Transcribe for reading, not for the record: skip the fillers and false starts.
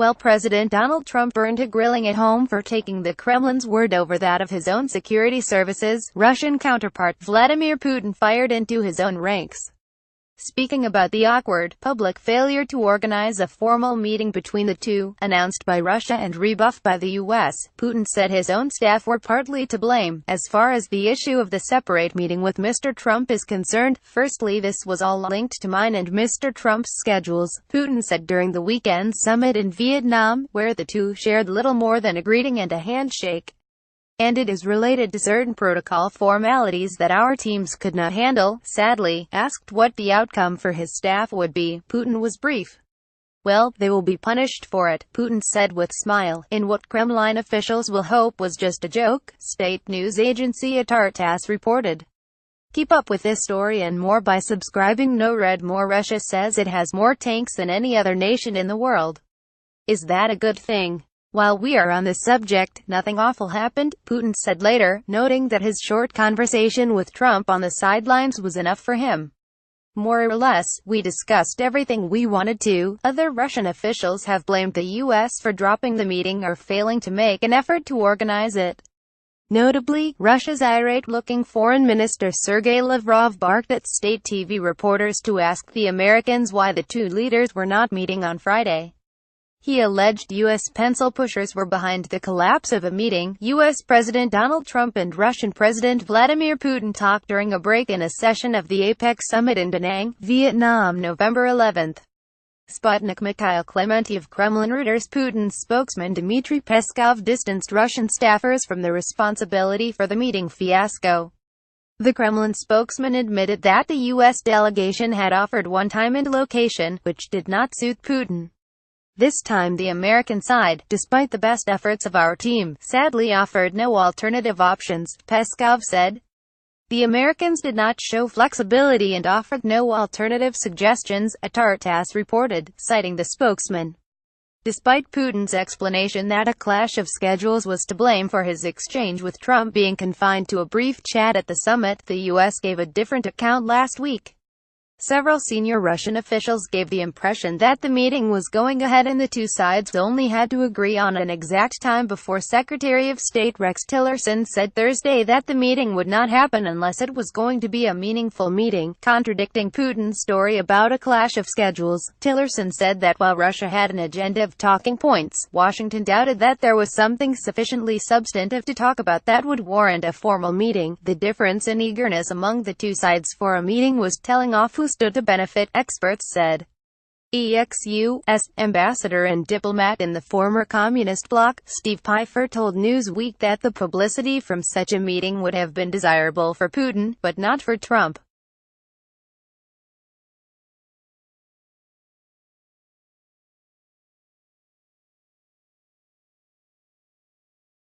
Well, President Donald Trump earned a grilling at home for taking the Kremlin's word over that of his own security services. Russian counterpart Vladimir Putin fired into his own ranks. Speaking about the awkward, public failure to organize a formal meeting between the two, announced by Russia and rebuffed by the U.S., Putin said his own staff were partly to blame. As far as the issue of the separate meeting with Mr. Trump is concerned, firstly, this was all linked to mine and Mr. Trump's schedules, Putin said during the weekend summit in Vietnam, where the two shared little more than a greeting and a handshake. And it is related to certain protocol formalities that our teams could not handle. Sadly, asked what the outcome for his staff would be, Putin was brief. Well, they will be punished for it, Putin said with smile, in what Kremlin officials will hope was just a joke, state news agency TASS reported. Keep up with this story and more by subscribing. No read more. Russia says it has more tanks than any other nation in the world. Is that a good thing? While we are on this subject, nothing awful happened, Putin said later, noting that his short conversation with Trump on the sidelines was enough for him. More or less, we discussed everything we wanted to. Other Russian officials have blamed the U.S. for dropping the meeting or failing to make an effort to organize it. Notably, Russia's irate-looking Foreign Minister Sergei Lavrov barked at state TV reporters to ask the Americans why the two leaders were not meeting on Friday. He alleged U.S. pencil pushers were behind the collapse of a meeting U.S. President Donald Trump and Russian President Vladimir Putin talked during a break in a session of the APEC summit in Da Nang, Vietnam, November 11. Sputnik Mikhail Clementi of Kremlin Reuters. Putin's spokesman Dmitry Peskov distanced Russian staffers from the responsibility for the meeting fiasco. The Kremlin spokesman admitted that the U.S. delegation had offered one time and location, which did not suit Putin. This time the American side, despite the best efforts of our team, sadly offered no alternative options, Peskov said. The Americans did not show flexibility and offered no alternative suggestions, TASS reported, citing the spokesman. Despite Putin's explanation that a clash of schedules was to blame for his exchange with Trump being confined to a brief chat at the summit, the U.S. gave a different account last week. Several senior Russian officials gave the impression that the meeting was going ahead and the two sides only had to agree on an exact time before Secretary of State Rex Tillerson said Thursday that the meeting would not happen unless it was going to be a meaningful meeting, contradicting Putin's story about a clash of schedules. Tillerson said that while Russia had an agenda of talking points, Washington doubted that there was something sufficiently substantive to talk about that would warrant a formal meeting. The difference in eagerness among the two sides for a meeting was telling off who stood to benefit, experts said. ex-U.S. ambassador and diplomat in the former communist bloc, Steve Pfeiffer told Newsweek that the publicity from such a meeting would have been desirable for Putin, but not for Trump.